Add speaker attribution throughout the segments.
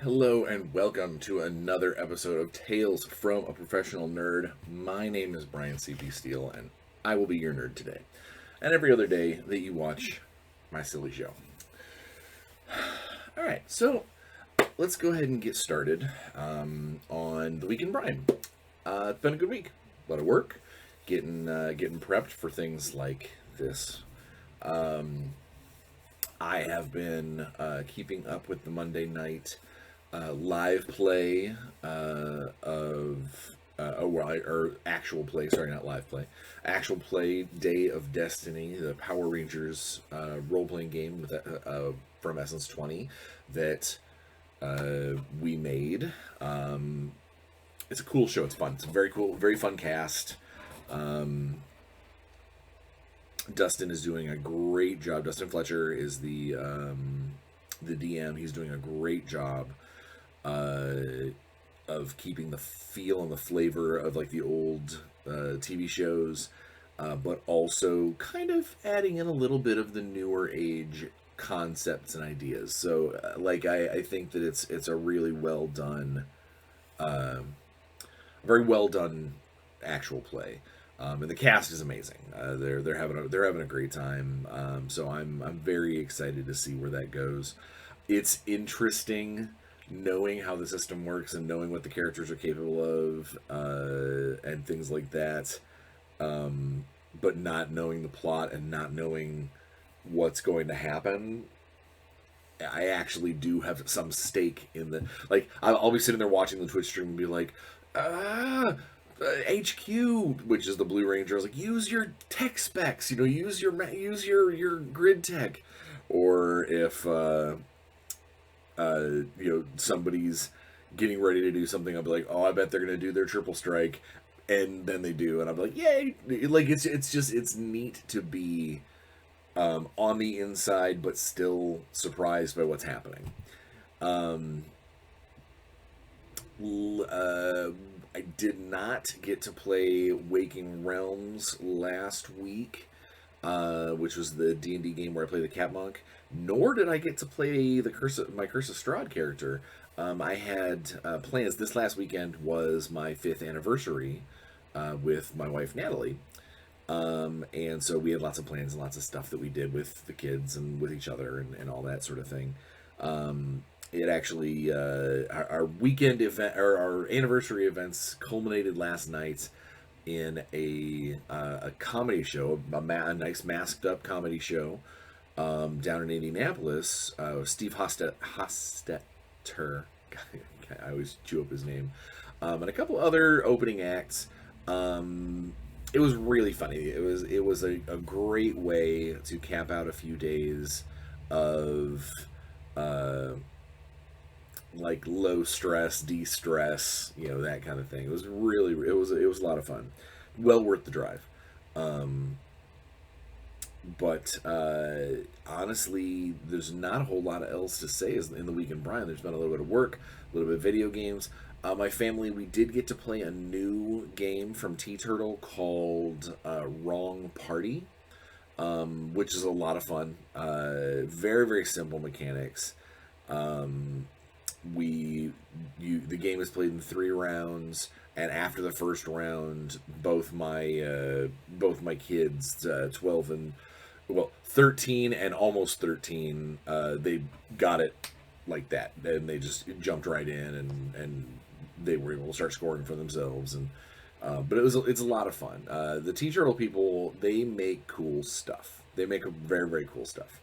Speaker 1: Hello and welcome to another episode of Tales from a Professional Nerd. My name is Bryan Steele, and I will be your nerd today. And every other day that you watch my silly show. All right, so let's go ahead and get started on the week in Bryan. It's been a good week. A lot of work, getting prepped for things like this. I have been keeping up with the Monday night live play or actual play. Sorry, not live play. Actual play, Day of Destiny, the Power Rangers role playing game from Essence 20 that we made. It's a cool show. It's fun. It's a very cool, very fun cast. Dustin is doing a great job. Dustin Fletcher is the DM. He's doing a great job of keeping the feel and the flavor of like the old TV shows, but also kind of adding in a little bit of the newer age concepts and ideas. So, I think that it's a really well done, very well done actual play. And the cast is amazing. They're having a great time. So I'm very excited to see where that goes. It's interesting knowing how the system works and knowing what the characters are capable of, and things like that. But not knowing the plot and not knowing what's going to happen. I actually do have some stake in the I'll be sitting there watching the Twitch stream and be like, HQ, which is the Blue Ranger. I was like, use your tech specs, use your grid tech, or if somebody's getting ready to do something, I'll be like, oh, I bet they're gonna do their triple strike, and then they do, and I'm like, yay! Like it's neat to be on the inside, but still surprised by what's happening. I did not get to play Waking Realms last week, which was the D&D game where I play the Cat Monk. Nor did I get to play my Curse of Strahd character. I had plans. This last weekend was my 5th anniversary with my wife Natalie, and so we had lots of plans and lots of stuff that we did with the kids and with each other and all that sort of thing. It actually our weekend event or our anniversary events culminated last night in a comedy show, a nice masked up comedy show down in Indianapolis. Steve Hostetter, I always chew up his name, and a couple other opening acts. It was really funny. It was a great way to cap out a few days of like low stress, de-stress, that kind of thing. It was a lot of fun. Well worth the drive. But honestly, there's not a whole lot else to say in the week in Bryan. There's been a little bit of work, a little bit of video games. My family, we did get to play a new game from T-Turtle called Wrong Party, which is a lot of fun. Very, very simple mechanics. The game is played in 3 rounds, and after the first round, both my kids, 12 and 13 and almost 13, they got it like that, and they just jumped right in, and they were able to start scoring for themselves. And but it's a lot of fun. The T-Turtle people, they make cool stuff. They make very, very cool stuff.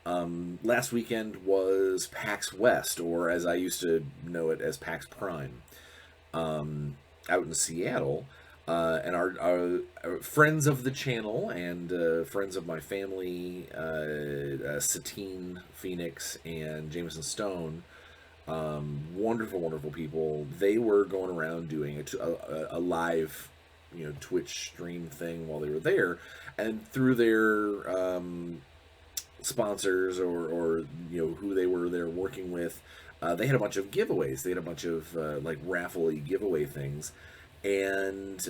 Speaker 1: Last weekend was PAX West, or as I used to know it as PAX Prime, out in Seattle. And our friends of the channel and friends of my family, Satine Phoenix and Jameson Stone, wonderful, wonderful people. They were going around doing a live, Twitch stream thing while they were there, and through their sponsors or who they were there working with, they had a bunch of giveaways. They had a bunch of raffle-y giveaway things, and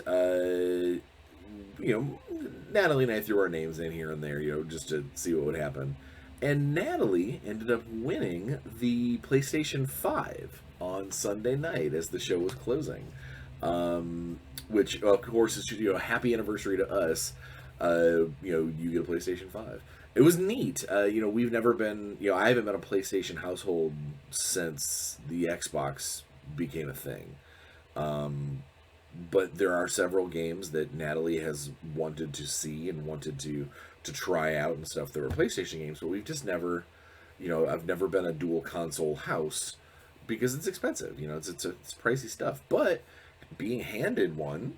Speaker 1: Natalie and I threw our names in here and there, just to see what would happen. And Natalie ended up winning the PlayStation 5 on Sunday night as the show was closing. Which, of course, is, happy anniversary to us. You get a PlayStation 5. It was neat. We've never been, I haven't been a PlayStation household since the Xbox became a thing. But there are several games that Natalie has wanted to see and wanted to try out and stuff that were PlayStation games, but we've just never, I've never been a dual console house because it's expensive. It's pricey stuff. But being handed one,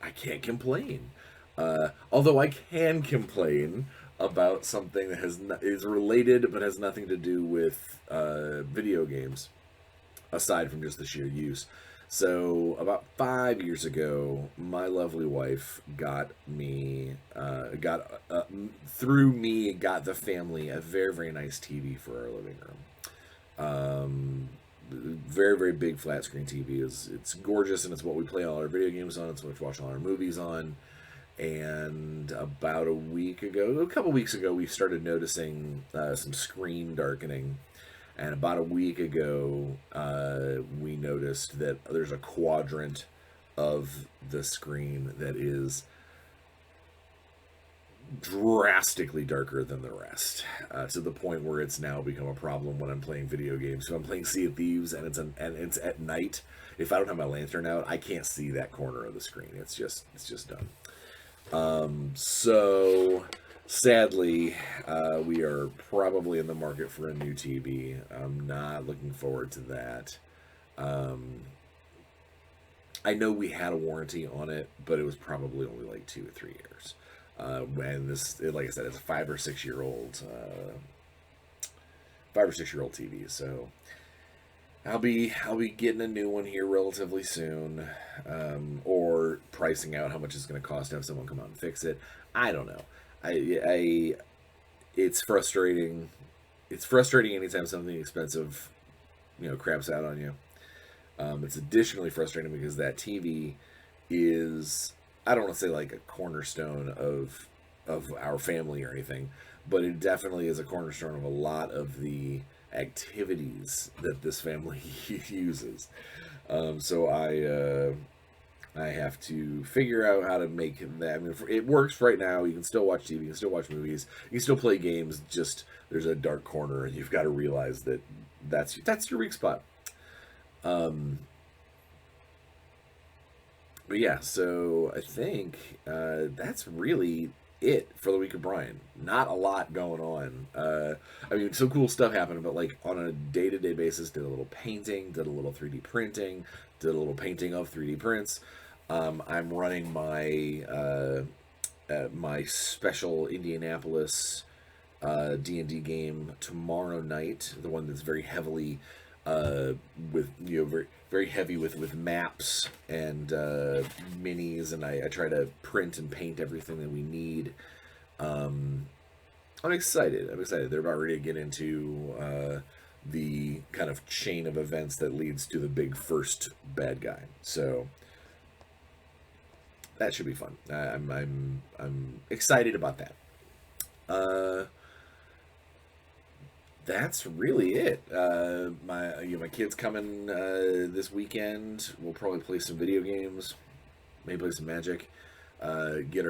Speaker 1: I can't complain. Although I can complain about something that is related but has nothing to do with video games, aside from just the sheer use. So about 5 years ago, my lovely wife got the family a very, very nice TV for our living room. Very, very big flat screen TV. It's gorgeous, and it's what we play all our video games on. It's what we watch all our movies on. And about a couple weeks ago, we started noticing some screen darkening. And about a week ago, we noticed that there's a quadrant of the screen that is drastically darker than the rest, to the point where it's now become a problem when I'm playing video games. If I'm playing Sea of Thieves and it's at night, if I don't have my lantern out, I can't see that corner of the screen. It's just done. So sadly, we are probably in the market for a new TV. I'm not looking forward to that. I know we had a warranty on it, but it was probably only like 2 or 3 years. And like I said, it's a 5 or 6 year old, 5 or 6 year old TV. So I'll be getting a new one here relatively soon, or pricing out how much it's going to cost to have someone come out and fix it. I don't know. It's frustrating. It's frustrating anytime something expensive, craps out on you. It's additionally frustrating because that TV is, I don't want to say like a cornerstone of our family or anything, but it definitely is a cornerstone of a lot of the activities that this family uses. So I have to figure out how to make that. I mean, it works right now. You can still watch TV, you can still watch movies, you can still play games. Just there's a dark corner, and you've got to realize that that's your weak spot. But yeah, so I think that's really it for the week of Bryan. Not a lot going on. I mean, some cool stuff happened, but like on a day-to-day basis, did a little painting, did a little 3D printing, did a little painting of 3D prints. I'm running my special Indianapolis D&D game tomorrow night. The one that's very heavily with very, very heavy with maps and minis, and I try to print and paint everything that we need. I'm excited. They're about ready to get into the kind of chain of events that leads to the big first bad guy. So that should be fun. I'm excited about that. That's really it. My kids coming this weekend. We'll probably play some video games, maybe play some Magic. Get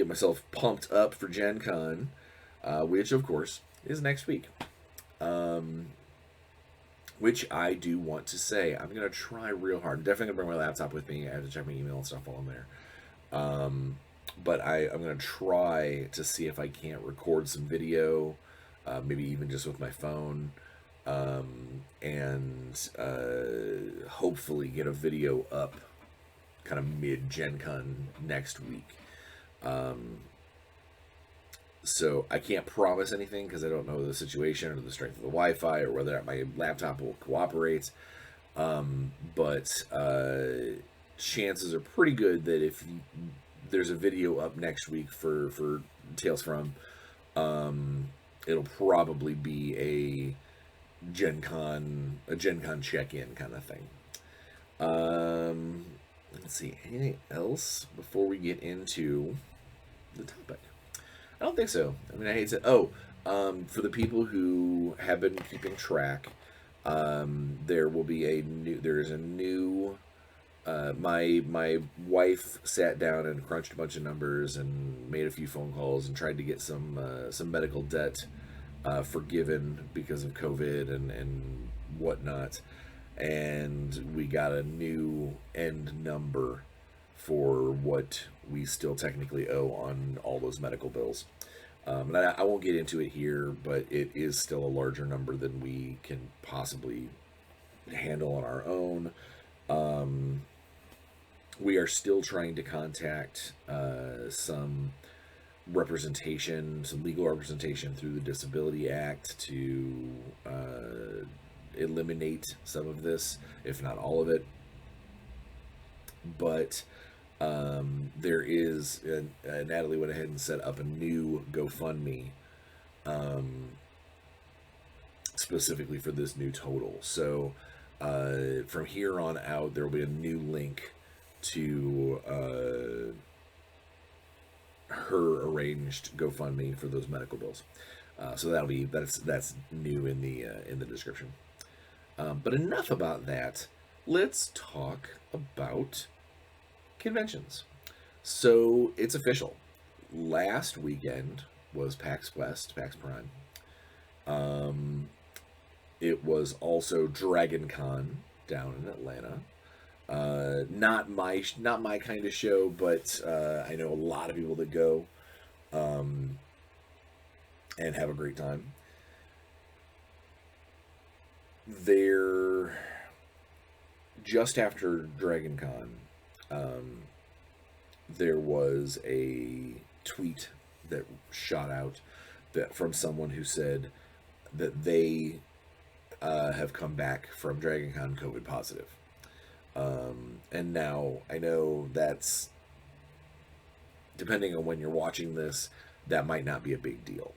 Speaker 1: myself pumped up for Gen Con, which of course is next week. Which I do want to say I'm gonna try real hard. I'm definitely gonna bring my laptop with me. I have to check my email and stuff while I'm there. But I'm gonna try to see if I can't record some video. Maybe even just with my phone, and hopefully get a video up kind of mid-Gen Con next week. So I can't promise anything because I don't know the situation or the strength of the Wi-Fi or whether my laptop will cooperate. But chances are pretty good that if there's a video up next week for Tales From, it'll probably be a Gen Con check-in kind of thing. Let's see, anything else before we get into the topic? I don't think so. I mean, I hate to. For the people who have been keeping track, there will be there is a new. My wife sat down and crunched a bunch of numbers and made a few phone calls and tried to get some medical debt forgiven because of COVID and whatnot, and we got a new end number for what we still technically owe on all those medical bills. And I won't get into it here, but it is still a larger number than we can possibly handle on our own. We are still trying to contact some representation, some legal representation through the Disability Act to eliminate some of this, if not all of it. But there is, Natalie went ahead and set up a new GoFundMe specifically for this new total. So from here on out, there will be a new link to her arranged GoFundMe for those medical bills. So that's new in the description. But enough about that. Let's talk about conventions. So it's official. Last weekend was PAX West, PAX Prime. It was also Dragon Con down in Atlanta. Not my kind of show, but I know a lot of people that go and have a great time. There, just after Dragon Con, there was a tweet that shot out from someone who said that they have come back from Dragon Con COVID positive. And now I know that's, depending on when you're watching this, that might not be a big deal.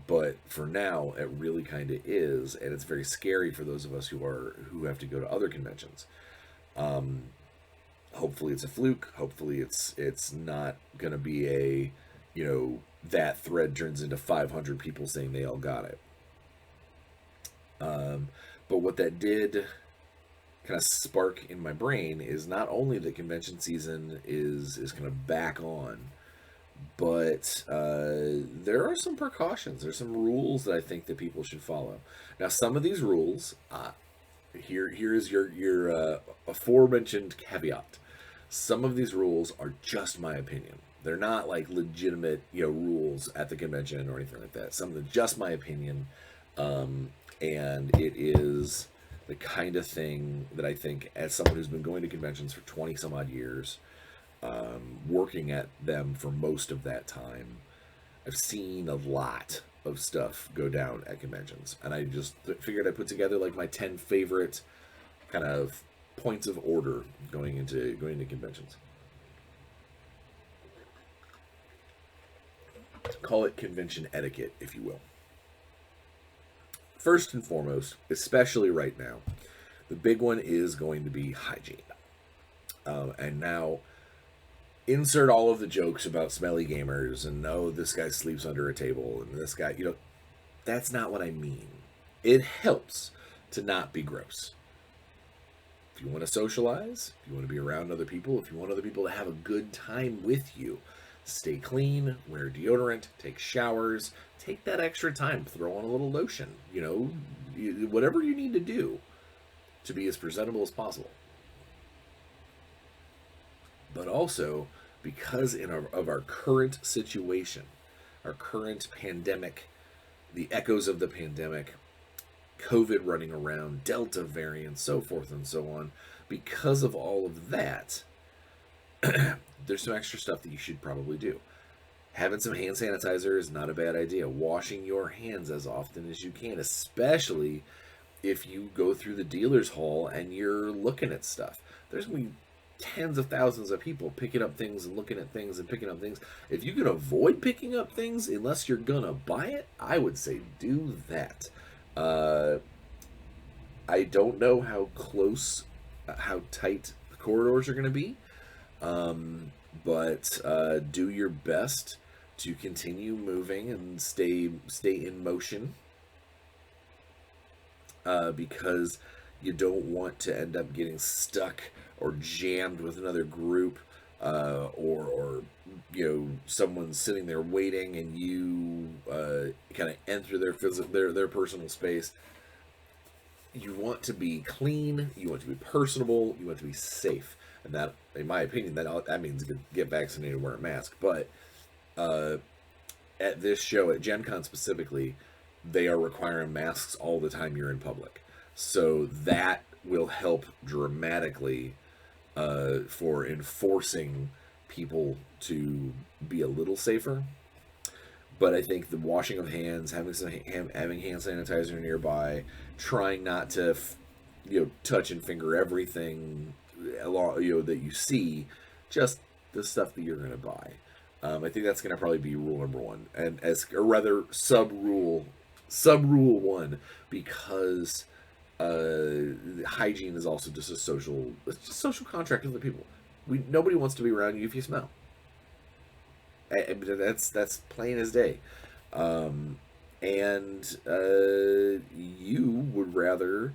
Speaker 1: But for now, it really kind of is, and it's very scary for those of us who have to go to other conventions. Hopefully it's a fluke. Hopefully it's not going to be that thread turns into 500 people saying they all got it. But what that did kind of spark in my brain is not only the convention season is kind of back on, but there are some precautions. There's some rules that I think that people should follow. Now, some of these rules, here is your aforementioned caveat. Some of these rules are just my opinion. They're not like legitimate, rules at the convention or anything like that. Some of them just my opinion, and it is the kind of thing that I think, as someone who's been going to conventions for 20 some odd years, working at them for most of that time, I've seen a lot of stuff go down at conventions, and I just figured I'd put together like my 10 favorite kind of points of order going into conventions. Call it convention etiquette, if you will. First and foremost, especially right now, the big one is going to be hygiene. And now, insert all of the jokes about smelly gamers and, oh, this guy sleeps under a table and this guy, that's not what I mean. It helps to not be gross. If you want to socialize, if you want to be around other people, if you want other people to have a good time with you, stay clean, wear deodorant, take showers, take that extra time, throw on a little lotion, whatever you need to do to be as presentable as possible. But also, because of our current situation, our current pandemic, the echoes of the pandemic, COVID running around, Delta variant, so forth and so on, because of all of that, there's some extra stuff that you should probably do. Having some hand sanitizer is not a bad idea. Washing your hands as often as you can, especially if you go through the dealer's hall and you're looking at stuff. There's going to be tens of thousands of people picking up things and looking at things and picking up things. If you can avoid picking up things unless you're going to buy it, I would say do that. I don't know how tight the corridors are going to be. But do your best to continue moving and stay in motion, because you don't want to end up getting stuck or jammed with another group, or someone sitting there waiting and you kind of enter their personal space. You want to be clean, you want to be personable, you want to be safe, and that, in my opinion, that means get vaccinated, wear a mask. But at this show, at Gen Con specifically, they are requiring masks all the time you're in public, so that will help dramatically for enforcing people to be a little safer. But I think the washing of hands, having hand sanitizer nearby, trying not to, touch and finger everything, that you see, just the stuff that you're going to buy. I think that's going to probably be rule number one, or rather sub rule one, because hygiene is also just a social contract with the people. Nobody wants to be around you if you smell. That's plain as day, and you would rather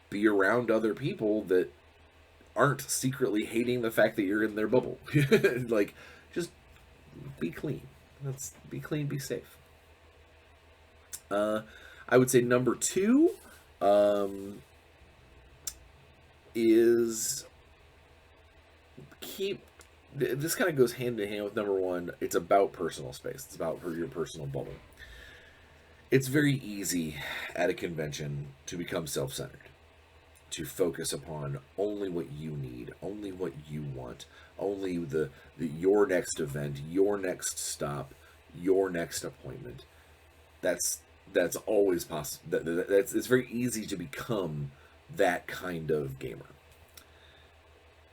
Speaker 1: be around other people that aren't secretly hating the fact that you're in their bubble. Like, just be clean. Be clean, be safe. I would say number 2 is this kind of goes hand in hand with number 1. It's about personal space. It's about your personal bubble. It's very easy at a convention to become self-centered, to focus upon only what you need, only what you want, only your next event, your next stop, your next appointment. That's always possible. It's very easy to become that kind of gamer.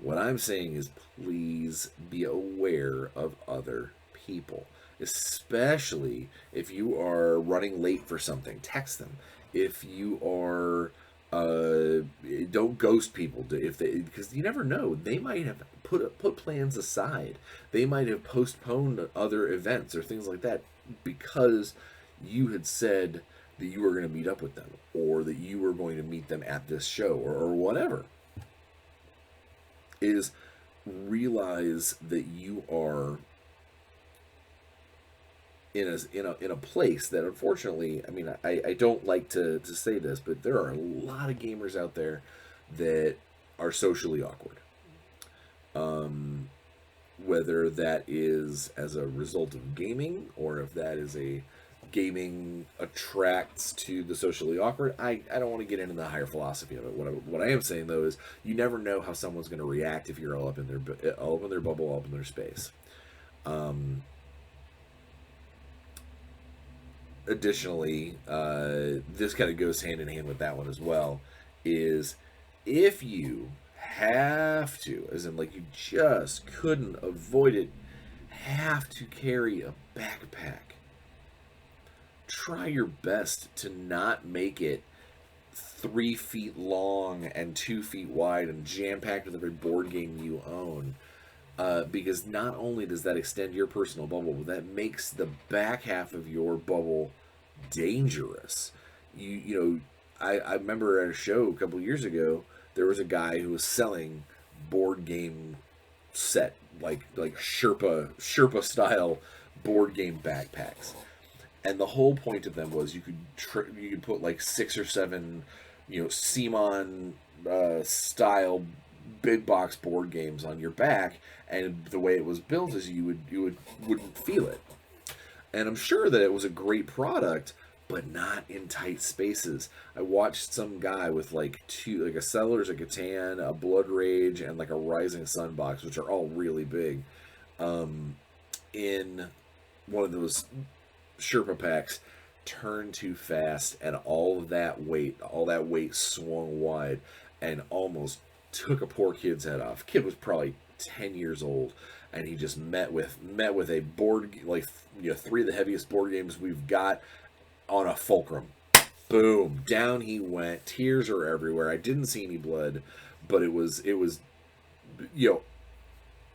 Speaker 1: What I'm saying is, please be aware of other people, especially if you are running late for something. Text them. If you are, don't ghost people. Because you never know, they might have put plans aside. They might have postponed other events or things like that because you had said that you were going to meet up with them, or that you were going to meet them at this show, or whatever. Is realize that you are in a place that, unfortunately, I mean, I don't like to say this, but there are a lot of gamers out there that are socially awkward. Whether that is as a result of gaming, or if that is gaming attracts to the socially awkward, I don't want to get into the higher philosophy of it. What I am saying, though, is you never know how someone's going to react if you're all up in their bubble, all up in their space. Additionally, this kind of goes hand in hand with that one as well, is if you have to, as in like you just couldn't avoid it, have to carry a backpack, try your best to not make it 3 feet long and 2 feet wide and jam-packed with every board game you own. Because not only does that extend your personal bubble, but that makes the back half of your bubble dangerous. I remember at a show a couple years ago, there was a guy who was selling board game set, like Sherpa style board game backpacks. And the whole point of them was you could put like 6 or 7, CMON style big box board games on your back, and the way it was built is you wouldn't feel it. And I'm sure that it was a great product, but not in tight spaces. I watched some guy with like a Settlers of Catan, a Blood Rage, and like a Rising Sun box, which are all really big, in one of those Sherpa packs, turned too fast, and all that weight swung wide and almost took a poor kid's head off. Kid was probably 10 years old, and he just met with a board, 3 of the heaviest board games we've got on a fulcrum. Boom, down he went. Tears are everywhere. I didn't see any blood, but it was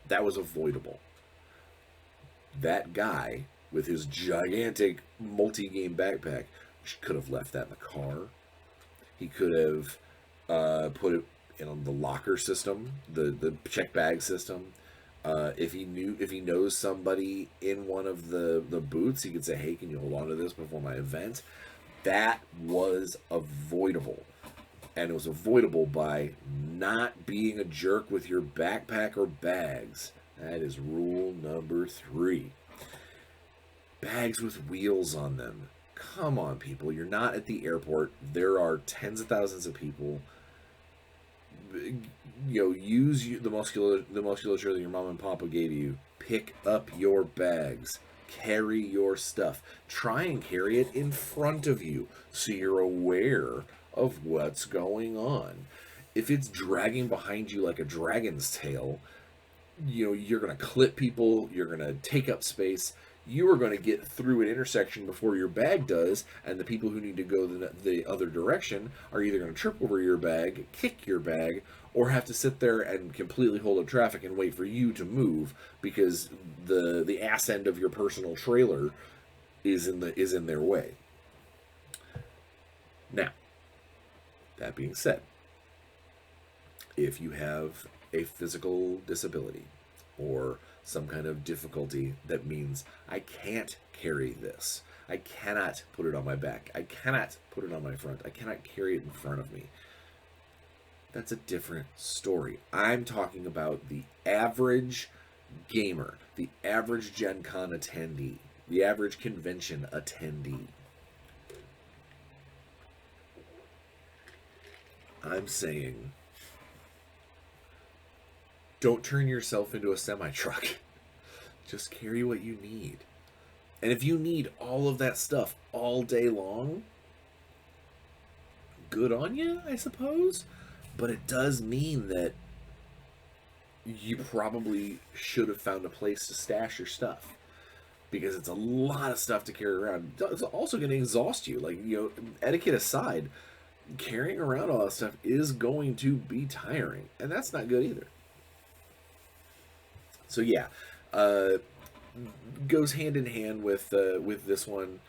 Speaker 1: that was avoidable. That guy with his gigantic multi-game backpack could have left that in the car. He could have put it in the locker system, the check bag system. If he knows somebody in one of the booths, he could say, "Hey, can you hold on to this before my event?" That was avoidable, and it was avoidable by not being a jerk with your backpack or bags. That is rule number 3. Bags with wheels on them. Come on, people. You're not at the airport. There are tens of thousands of people. Use the musculature that your mom and papa gave you. Pick up your bags. Carry your stuff. Try and carry it in front of you so you're aware of what's going on. If it's dragging behind you like a dragon's tail, you're going to clip people, you're going to take up space, you are going to get through an intersection before your bag does, and the people who need to go the other direction are either going to trip over your bag, kick your bag, or have to sit there and completely hold up traffic and wait for you to move because the ass end of your personal trailer is in their way. Now, that being said, if you have a physical disability or some kind of difficulty that means I can't carry this, I cannot put it on my back, I cannot put it on my front, I cannot carry it in front of me, that's a different story. I'm talking about the average gamer, the average Gen Con attendee, the average convention attendee. I'm saying, don't turn yourself into a semi-truck. Just carry what you need. And if you need all of that stuff all day long, good on you, I suppose. But it does mean that you probably should have found a place to stash your stuff. Because it's a lot of stuff to carry around. It's also going to exhaust you. Like, etiquette aside, carrying around all that stuff is going to be tiring. And that's not good either. So yeah, goes hand in hand with this one.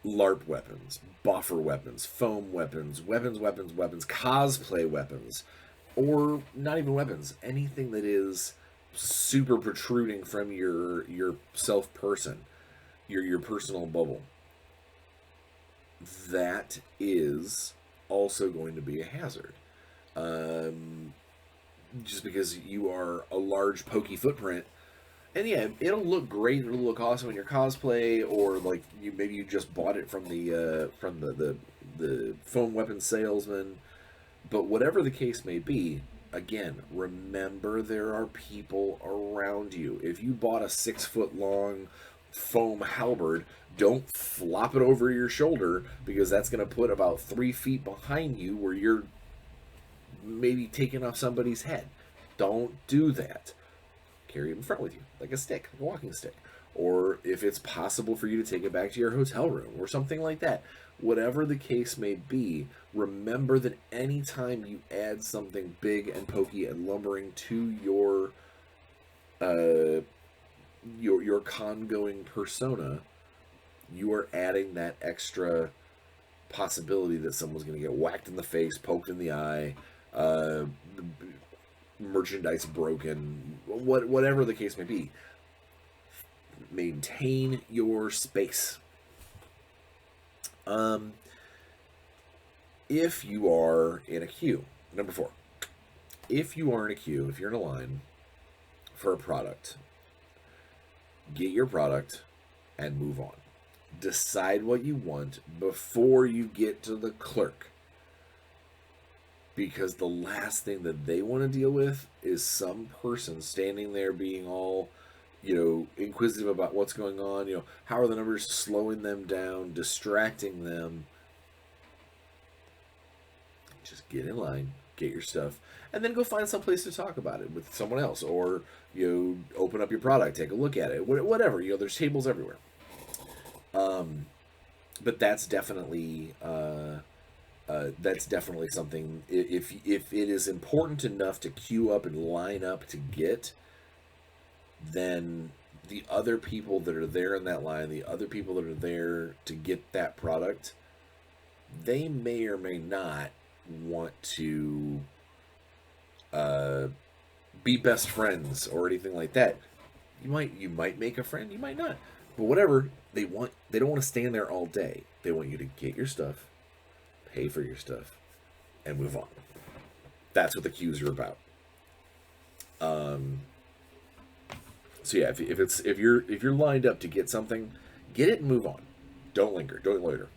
Speaker 1: LARP weapons, buffer weapons, foam weapons, weapons, cosplay weapons, or not even weapons. Anything that is super protruding from your self person, your personal bubble. That is also going to be a hazard. Just because you are a large pokey footprint, and yeah, it'll look great, it'll look awesome in your cosplay, or like maybe you just bought it from the foam weapon salesman. But whatever the case may be, again, remember there are people around you. If you bought a 6-foot-long foam halberd, don't flop it over your shoulder, because that's going to put about 3 feet behind you where you're maybe taking off somebody's head. Don't do that. Carry it in front with you, like a stick, like a walking stick. Or if it's possible for you to take it back to your hotel room or something like that. Whatever the case may be, remember that anytime you add something big and pokey and lumbering to your con-going persona, you are adding that extra possibility that someone's going to get whacked in the face, poked in the eye, merchandise broken, whatever the case may be. Maintain your space. If you are in a queue, number 4, if you are in a queue, if you're in a line for a product, get your product and move on. Decide what you want before you get to the clerk. Because the last thing that they want to deal with is some person standing there being all, inquisitive about what's going on. How are the numbers, slowing them down, distracting them. Just get in line, get your stuff, and then go find some place to talk about it with someone else. Or, open up your product, take a look at it, whatever. There's tables everywhere. But that's definitely something. If it is important enough to queue up and line up to get, then the other people that are there in that line, the other people that are there to get that product, they may or may not want to be best friends or anything like that. You might make a friend, you might not. But whatever, they don't want to stand there all day. They want you to get your stuff, pay for your stuff, and move on. That's what the queues are about. So yeah, if you're lined up to get something, get it and move on. Don't linger. Don't loiter.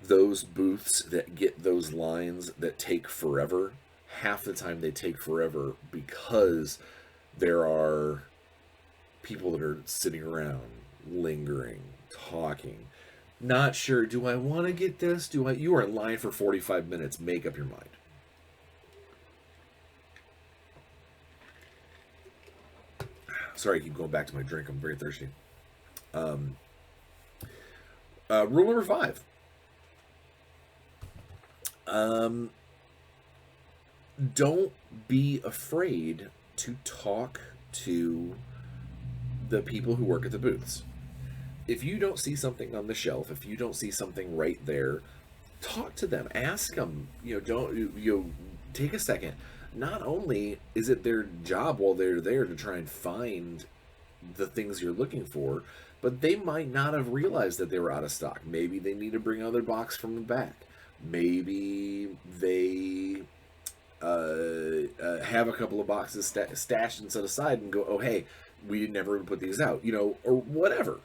Speaker 1: Those booths that get those lines that take forever, half the time they take forever because there are people that are sitting around, lingering, talking, not sure. Do I want to get this? You are in line for 45 minutes. Make up your mind. Sorry, I keep going back to my drink. I'm very thirsty. Rule number 5. Don't be afraid to talk to the people who work at the booths. If you don't see something on the shelf, if you don't see something right there, talk to them. Ask them. Take a second. Not only is it their job while they're there to try and find the things you're looking for, but they might not have realized that they were out of stock. Maybe they need to bring another box from the back. Maybe they have a couple of boxes stashed and set aside and go, oh, hey, we never even put these out, or whatever.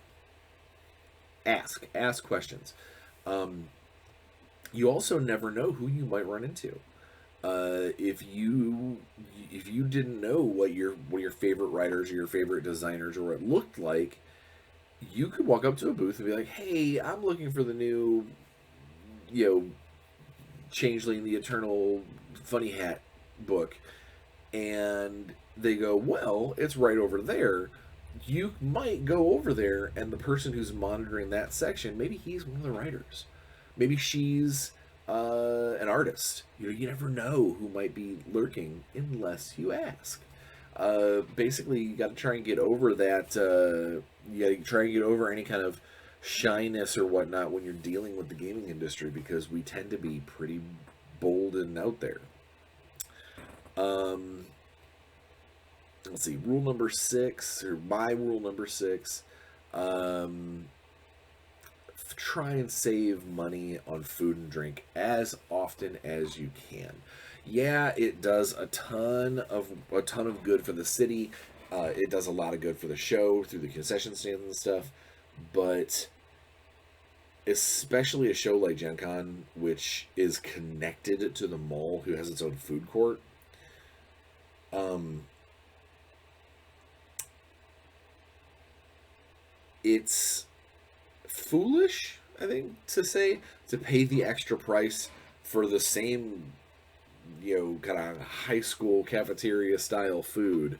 Speaker 1: Ask questions. You also never know who you might run into. If you didn't know what your favorite writers or your favorite designers or what it looked like, you could walk up to a booth and be like, hey, I'm looking for the new, Changeling the Eternal Funny Hat book. And they go, well, it's right over there. You might go over there, and the person who's monitoring that section, maybe he's one of the writers. Maybe she's an artist. You never know who might be lurking unless you ask. Basically, you got to try and get over that. You got to try and get over any kind of shyness or whatnot when you're dealing with the gaming industry, because we tend to be pretty bold and out there. Let's see, rule number 6, or my rule number 6, try and save money on food and drink as often as you can. Yeah, it does a ton of good for the city. It does a lot of good for the show through the concession stands and stuff, but especially a show like Gen Con, which is connected to the mall, who has its own food court, it's foolish, I think, to pay the extra price for the same, kind of high school cafeteria style food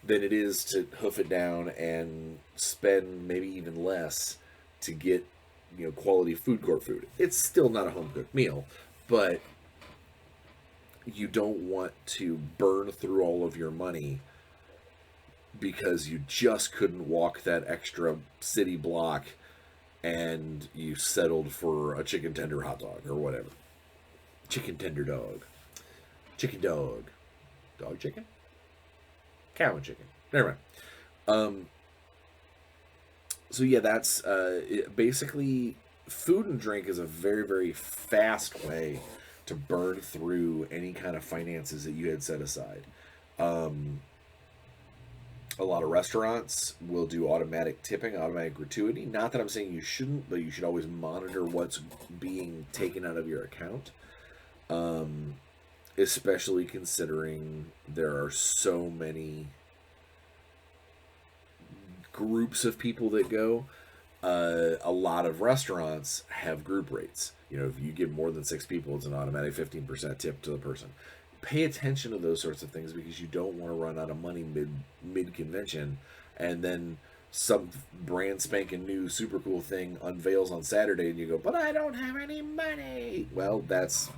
Speaker 1: than it is to hoof it down and spend maybe even less to get, quality food court food. It's still not a home cooked meal, but you don't want to burn through all of your money because you just couldn't walk that extra city block and you settled for a chicken tender hot dog or whatever. Chicken tender dog. Chicken dog. Dog chicken? Cow and chicken. Never mind. So yeah, that's basically food and drink is a very, very fast way to burn through any kind of finances that you had set aside. A lot of restaurants will do automatic tipping, automatic gratuity. Not that I'm saying you shouldn't, but you should always monitor what's being taken out of your account. Especially considering there are so many groups of people that go. A lot of restaurants have group rates. If you give more than 6 people, it's an automatic 15% tip to the person. Pay attention to those sorts of things, because you don't want to run out of money mid convention, and then some brand spanking new super cool thing unveils on Saturday, and you go, but I don't have any money. Well, that's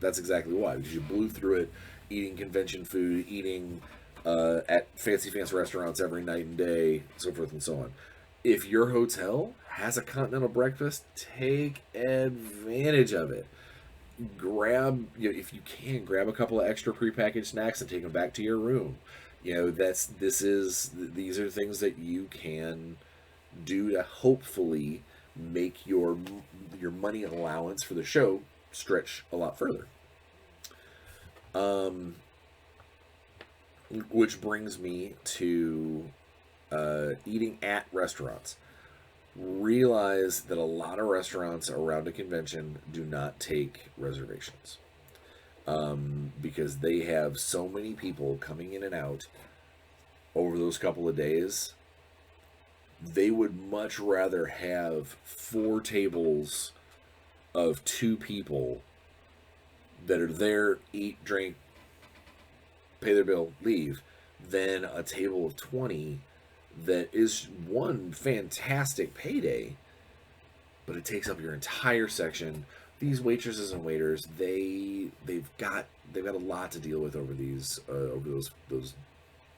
Speaker 1: exactly why, because you blew through it eating convention food, eating at fancy restaurants every night and day, so forth and so on. If your hotel has a continental breakfast, take advantage of it. Grab, if you can, grab a couple of extra prepackaged snacks and take them back to your room. These are things that you can do to hopefully make your money allowance for the show stretch a lot further. Which brings me to eating at restaurants. Realize that a lot of restaurants around a convention do not take reservations, because they have so many people coming in and out over those couple of days. They would much rather have 4 tables of 2 people that are there, eat, drink, pay their bill, leave, than a table of 20 that is one fantastic payday, but it takes up your entire section. These waitresses and waiters, they've got a lot to deal with over those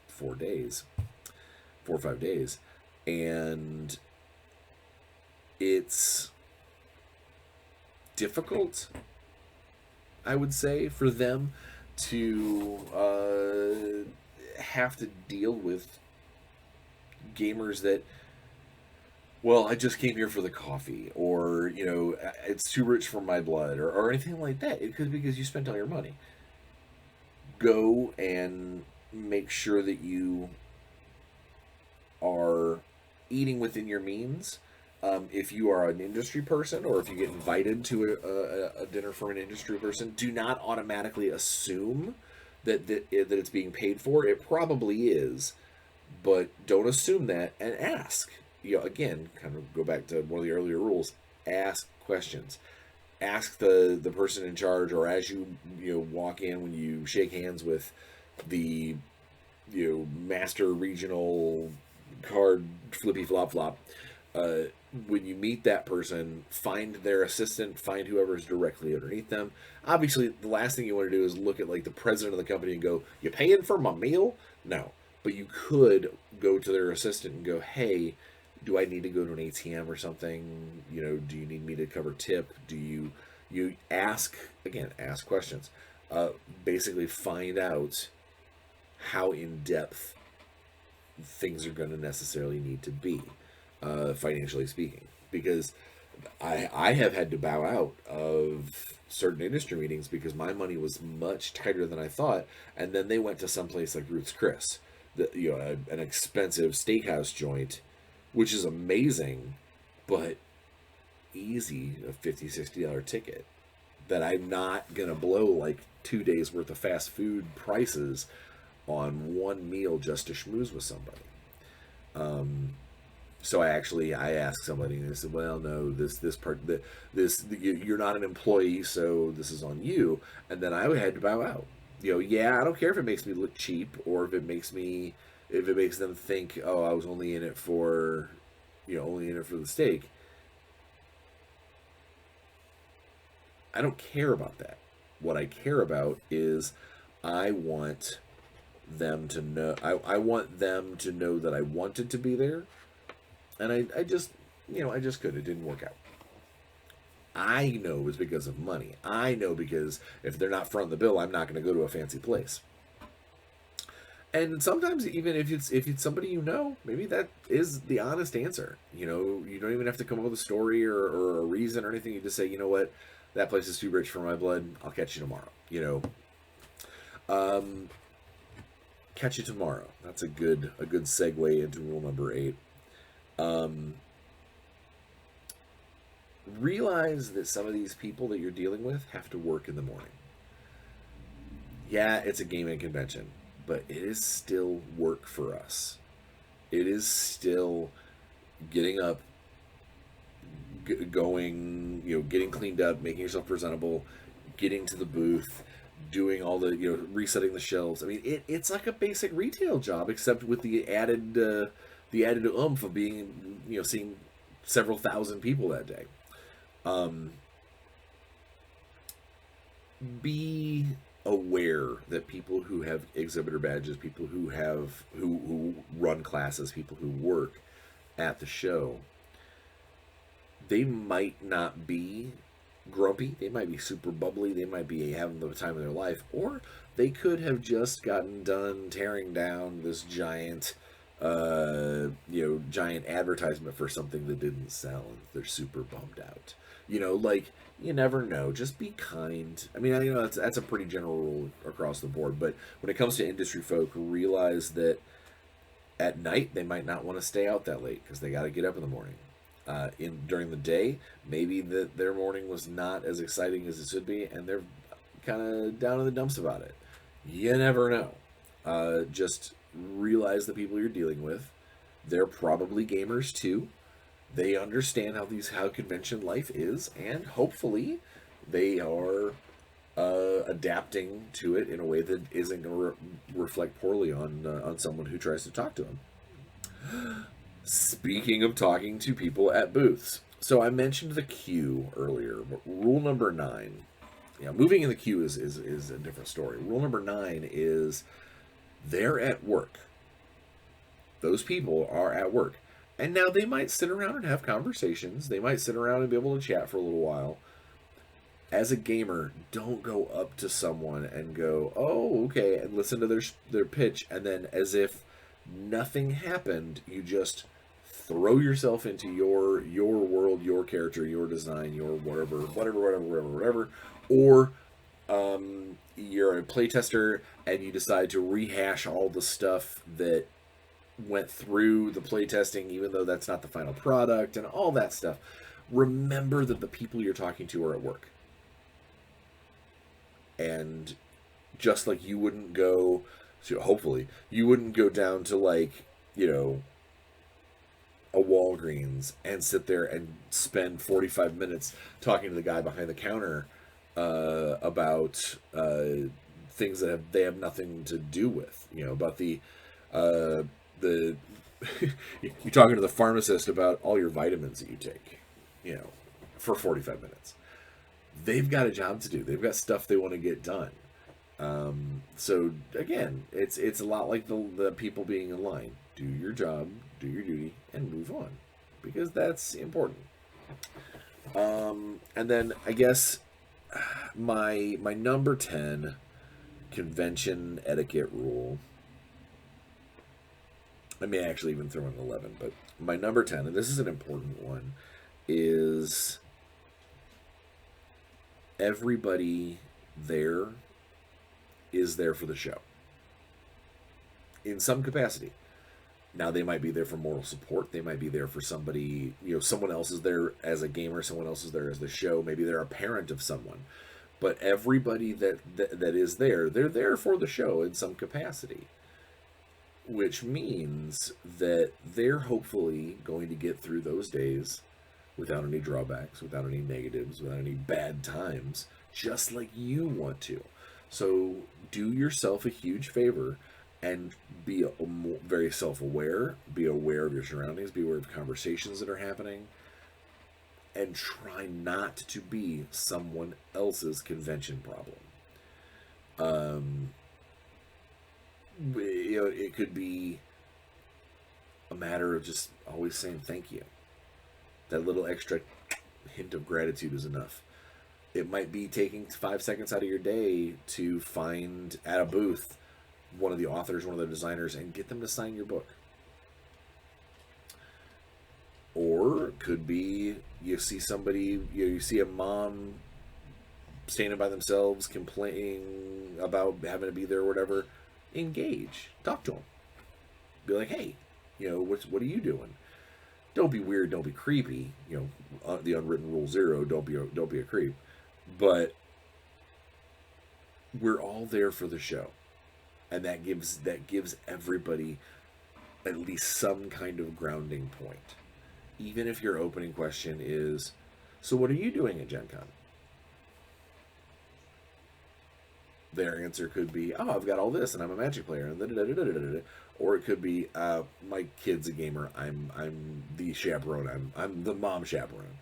Speaker 1: 4 or 5 days, and it's difficult, I would say, for them to have to deal with gamers that, well, I just came here for the coffee, or it's too rich for my blood, or anything like that. It could be because you spent all your money. Go and make sure that you are eating within your means. If you are an industry person, or if you get invited to a dinner from an industry person, do not automatically assume that it's being paid for. It probably is, but don't assume that, and ask. Again, kind of go back to one of the earlier rules. Ask questions. Ask the person in charge, or as you walk in, when you shake hands with the master regional card flippy flop. When you meet that person, find their assistant, find whoever is directly underneath them. Obviously, the last thing you want to do is look at like the president of the company and go, "You paying for my meal?" No, but you could go to their assistant and go, "Hey, do I need to go to an ATM or something? Do you need me to cover tip? Do you ask questions? Basically, find out how in depth things are going to necessarily need to be. Financially speaking, because I have had to bow out of certain industry meetings because my money was much tighter than I thought, and then they went to some place like Ruth's Chris, an expensive steakhouse joint, which is amazing, but easy a $50-$60 ticket that I'm not gonna blow like 2 days worth of fast food prices on one meal just to schmooze with somebody. So I asked somebody, and they said, "Well, no, you're not an employee, so this is on you." And then I had to bow out. Yeah, I don't care if it makes me look cheap, or if it makes them think, "Oh, I was only in it for the steak." I don't care about that. What I care about is I want them to know. I want them to know that I wanted to be there. And I just couldn't. It didn't work out. I know it was because of money. I know because if they're not fronting the bill, I'm not going to go to a fancy place. And sometimes, even if it's somebody maybe that is the honest answer. You don't even have to come up with a story or a reason or anything. You just say, "You know what, that place is too rich for my blood. I'll catch you tomorrow." Catch you tomorrow. That's a good segue into rule number 8. Realize that some of these people that you're dealing with have to work in the morning. Yeah, it's a gaming convention, but it is still work for us. It is still getting up, going, getting cleaned up, making yourself presentable, getting to the booth, doing all the, resetting the shelves. I mean, it's like a basic retail job, except with the added oomph of being, seeing several thousand people that day. Be aware that people who have exhibitor badges, people who run classes, people who work at the show, they might not be grumpy, they might be super bubbly, they might be having the time of their life, or they could have just gotten done tearing down this giant advertisement for something that didn't sell, and they're super bummed out. Like, you never know. Just be kind. I mean, that's a pretty general rule across the board, but when it comes to industry folk, realize that at night they might not want to stay out that late because they got to get up in the morning. During the day, maybe their morning was not as exciting as it should be, and they're kind of down in the dumps about it. You never know. Just realize the people you're dealing with. They're probably gamers too. They understand how convention life is, and hopefully they are adapting to it in a way that isn't going to reflect poorly on someone who tries to talk to them. Speaking of talking to people at booths, so I mentioned the queue earlier. But rule number 9, moving in the queue is a different story. Rule number 9 is they're at work. Those people are at work. And now they might sit around and have conversations. They might sit around and be able to chat for a little while. As a gamer, don't go up to someone and go, "Oh, okay," and listen to their pitch, and then as if nothing happened, you just throw yourself into your world, your character, your design, your whatever, or you're a playtester and you decide to rehash all the stuff that went through the playtesting, even though that's not the final product and all that stuff. Remember that the people you're talking to are at work. And just like you wouldn't go, so hopefully, you wouldn't go down to a Walgreens and sit there and spend 45 minutes talking to the guy behind the counter about things that they have nothing to do with, about the you're talking to the pharmacist about all your vitamins that you take, for 45 minutes. They've got a job to do. They've got stuff they want to get done. So again, it's a lot like the people being in line. Do your job, do your duty, and move on, because that's important. And then I guess my number 10 convention etiquette rule. I may actually even throw in 11, but my number 10, and this is an important one, is everybody there is there for the show in some capacity. Now, they might be there for moral support. They might be there for somebody, someone else is there as a gamer, someone else is there as the show. Maybe they're a parent of someone. But everybody that is there, they're there for the show in some capacity. Which means that they're hopefully going to get through those days without any drawbacks, without any negatives, without any bad times, just like you want to. So do yourself a huge favor and be very self-aware, be aware of your surroundings, be aware of conversations that are happening, and try not to be someone else's convention problem. It could be a matter of just always saying thank you. That little extra hint of gratitude is enough. It might be taking 5 seconds out of your day to find at a booth one of the authors, one of the designers, and get them to sign your book. Or it could be you see somebody, you see a mom standing by themselves complaining about having to be there or whatever. Engage. Talk to them. Be like, hey, what are you doing? Don't be weird. Don't be creepy. The unwritten rule 0. Don't be a creep. But we're all there for the show, and that gives everybody at least some kind of grounding point. Even if your opening question is, "So what are you doing at Gen Con?" Their answer could be, "Oh, I've got all this, and I'm a Magic player," and da-da-da-da-da-da-da. Or it could be, "My kid's a gamer. I'm the chaperone. I'm the mom chaperone."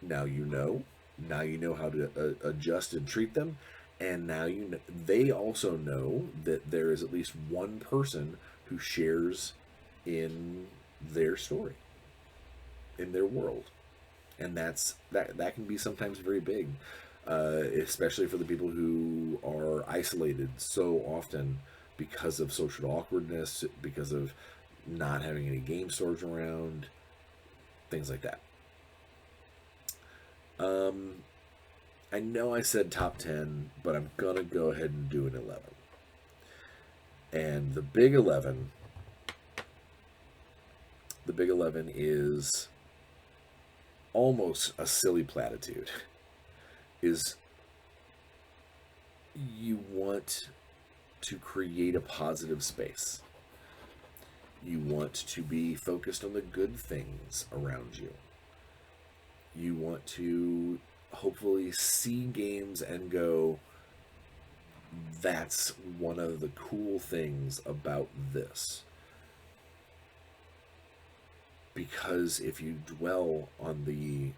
Speaker 1: Now you know how to adjust and treat them, And now they also know that there is at least one person who shares in their story, in their world, and that can be sometimes very big, especially for the people who are isolated so often because of social awkwardness, because of not having any game stores around, things like that. Um, I know I said top 10, but I'm gonna go ahead and do an 11. And the big 11 is almost a silly platitude. Is you want to create a positive space. You want to be focused on the good things around you. You want to hopefully see games and go, that's one of the cool things about this. Because if you dwell on the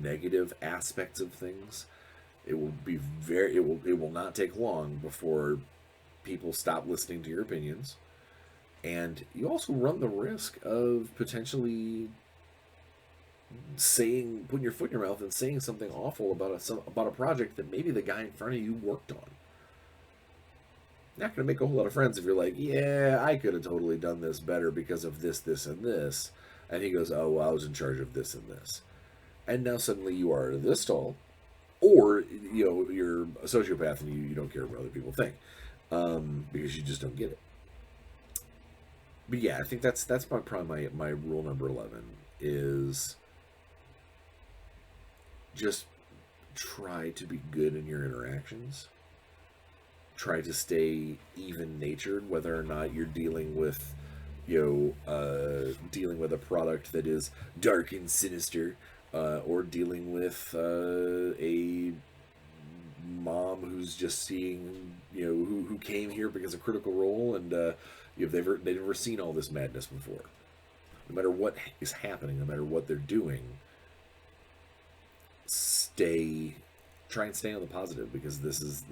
Speaker 1: negative aspects of things, it will not take long before people stop listening to your opinions, and you also run the risk of potentially putting your foot in your mouth and saying something awful about a project that maybe the guy in front of you worked on. You're not going to make a whole lot of friends if you're like, yeah, I could have totally done this better because of this, this, and this. And he goes, oh, well, I was in charge of this and this. And now suddenly you are this tall. Or, you're a sociopath and you don't care what other people think. Because you just don't get it. But yeah, I think that's probably my rule number 11 is just try to be good in your interactions. Try to stay even-natured, whether or not you're dealing with a product that is dark and sinister, or dealing with a mom who's just seeing, who came here because of Critical Role, and they've never seen all this madness before. No matter what is happening, no matter what they're doing, try and stay on the positive, because there's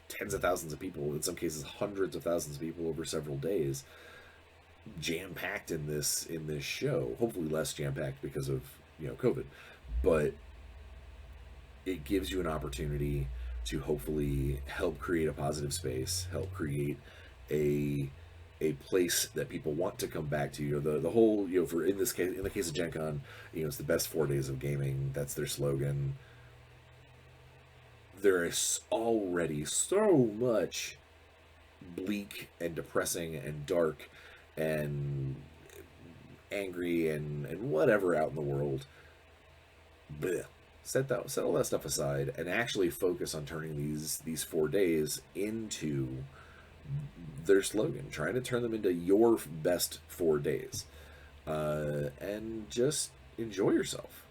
Speaker 1: tens of thousands of people, in some cases hundreds of thousands of people over several days, jam-packed in this show. Hopefully less jam-packed because of COVID, but it gives you an opportunity to hopefully help create a positive space, help create a place that people want to come back to. The whole, for in the case of Gen Con, it's the best 4 days of gaming. That's their slogan. There is already so much bleak and depressing and dark and angry and whatever out in the world. Blech. Set all that stuff aside and actually focus on turning these 4 days into their slogan, trying to turn them into your best 4 days, and just enjoy yourself.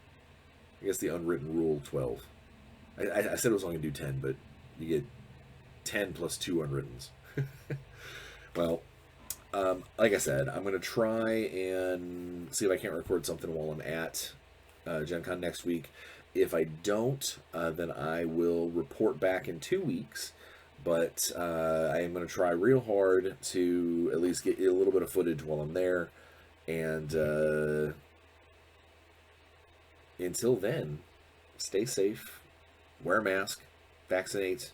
Speaker 1: I guess the unwritten rule 12. I said I was only going to do 10, but you get 10 plus 2 unwrittens. Well, like I said, I'm going to try and see if I can't record something while I'm at Gen Con next week. If I don't, then I will report back in 2 weeks. But I am going to try real hard to at least get a little bit of footage while I'm there. And until then, stay safe, wear a mask, vaccinate,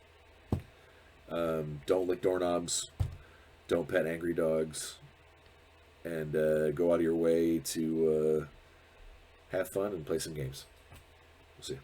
Speaker 1: don't lick doorknobs, don't pet angry dogs, and go out of your way to have fun and play some games. We'll see you.